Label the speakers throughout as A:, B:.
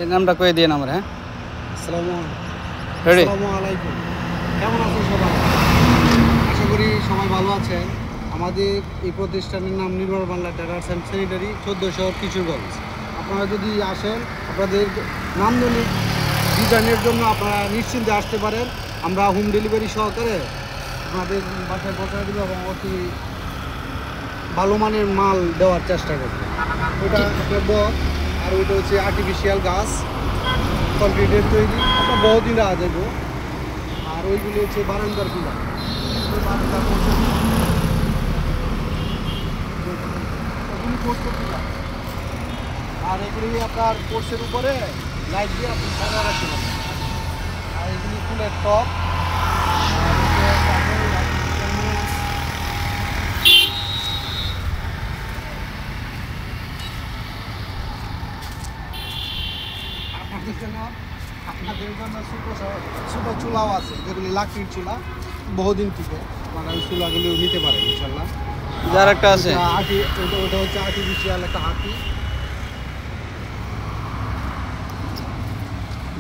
A: এই নামটা কয়ে দিয়ে নাম হ্যাঁ।
B: আসসালামু
A: রেডি?
B: আলাইকুম। কেমন আছেন সবাই? আশা করি সবাই ভালো আছেন। আমাদের এই প্রতিষ্ঠানের নাম Nirmal Bangla traders and sanitary, 1400 Kishoreganj. আপনারা যদি আসেন, আপনাদের নান্দনিক ডিজাইনের জন্য আপনারা নিশ্চিন্তে আসতে পারেন। আমরা হোম ডেলিভারি সহকারে আপনাদের বাসায় পৌঁছে দেব এবং অতি ভালো মানের মাল দেওয়ার চেষ্টা করব। ওটা আপনার বক, আর ওইটা হচ্ছে আর্টিফিশিয়াল গাছ, কংক্রিটের তৈরি, আপনার বহুদিন রাখা যাবো। আর ওইগুলি হচ্ছে বারান্দার পিলার, বারান্দার পিলার। আর এগুলি আপনার কোর্সের উপরে লাইট দিয়ে আপনি সাজা রাখতে পারবেন। আর এগুলি ফুলের টপ, আপনাদের জন্য ছোটো চুলাও আছে, যেগুলি লাকড়ির চুলা, বহুদিন থেকে আপনারা ওই চুলাগুলিও নিতে পারেন ইনশাল্লাহ।
A: যার একটা আছে
B: ওটা হচ্ছে আর্টিফিশিয়াল একটা হাতি।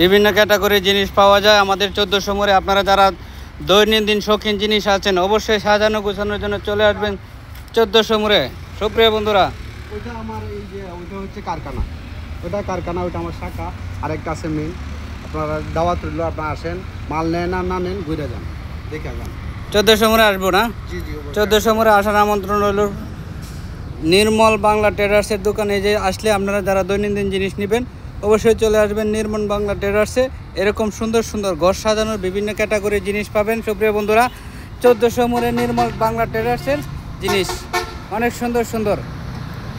A: বিভিন্ন ক্যাটাগরির জিনিস পাওয়া যায় আমাদের 1400 মোড়ে। আপনারা যারা দৈনন্দিন শৌখিন জিনিস আছেন অবশ্যই সাজানো গোছানোর জন্য চলে আসবেন 1400 মোড়ে। সুপ্রিয় বন্ধুরা,
B: ওইটা আমার এই যে ওইটা হচ্ছে কারখানা, ওইটা আমার শাখা। আরেকটা আছে মেন। আপনারা দাওয়াত রইল, আপনারা আসেন, মাল নেন আর না নেন, ঘুরে যান, দেখে যান।
A: 1400 মোড়ে আসবো না?
B: জি জি,
A: 1400 মোড়ে আসার আমন্ত্রণ রইল। নির্মল বাংলা ট্রেডার্সের দোকানে যে আসলে আপনারা যারা দৈনন্দিন জিনিস নেবেন অবশ্যই চলে আসবেন নির্মল বাংলা ট্রেডার্সে। এরকম সুন্দর সুন্দর ঘর সাজানোর বিভিন্ন ক্যাটাগরির জিনিস পাবেন। সুপ্রিয় বন্ধুরা, 1400 মোড়ে নির্মল বাংলা ট্রেডার্সের জিনিস অনেক সুন্দর সুন্দর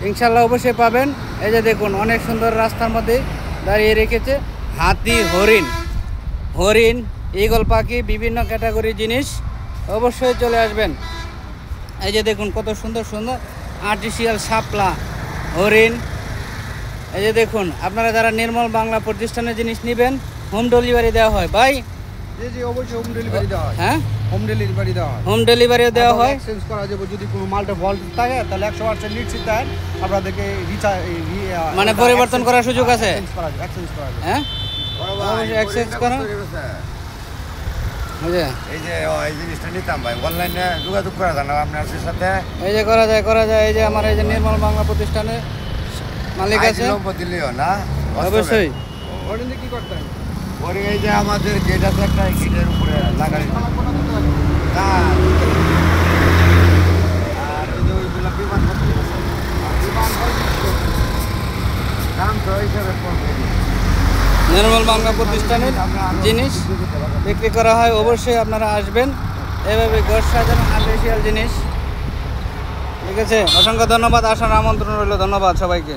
A: ইনশাল্লাহ অবশ্যই পাবেন। এই যে দেখুন, অনেক সুন্দর রাস্তার মধ্যে দাঁড়িয়ে রেখেছে হাতি, হরিণ, ঈগল পাখি, বিভিন্ন ক্যাটাগরির জিনিস। অবশ্যই চলে আসবেন। এই যে দেখুন কত সুন্দর সুন্দর আর্টিফিশিয়াল শাপলা, হরিণ। এই যে দেখুন, আপনারা যারা নির্মল বাংলা প্রতিষ্ঠানের জিনিস নেবেন হোম ডেলিভারি দেওয়া হয় ভাই।
B: জি জি, অবশ্যই হোম ডেলিভারি দেওয়া হয়।
A: হ্যাঁ,
B: হোম ডেলিভারি দেওয়া হয়।
A: হোম ডেলিভারিও দেওয়া হয়।
B: এক্সচেঞ্জ করা যাবে, যদি কোনো মালটা ফল্ট থাকে তাহলে 100% নিশ্চিত দেন আপনাদেরকে
A: মানে পরিবর্তন করার সুযোগ আছে।
B: এক্সচেঞ্জ করা যাবে।
A: হ্যাঁ, অবশ্যই এক্সচেঞ্জ করা।
C: এই যে এই জিনিসটা নিতাম ভাই, অনলাইনে যোগাযোগ করা যায় না আপনার সাথে?
A: এই যে করা যায়। এই যে আমার এই যে নির্মল বাংলা প্রতিষ্ঠানের মালিক আছে,
C: দিলেও না
A: অবশ্যই।
B: অর্ডার কি করতে হয়?
C: পরে এই যে আমাদের গেট আছে একটা, গেটের উপরে লাগাই না। আর এই যে ওইগুলো বিমান দাম তো হিসাবে পড়বে।
A: নির্মল বাংলা প্রতিষ্ঠানের জিনিস বিক্রি করা হয়। অবশ্যই আপনারা আসবেন, এভাবে ঘর সাজানো আর্টিফিশিয়াল জিনিস। ঠিক আছে, অসংখ্য ধন্যবাদ। আসার আমন্ত্রণ রইল। ধন্যবাদ সবাইকে।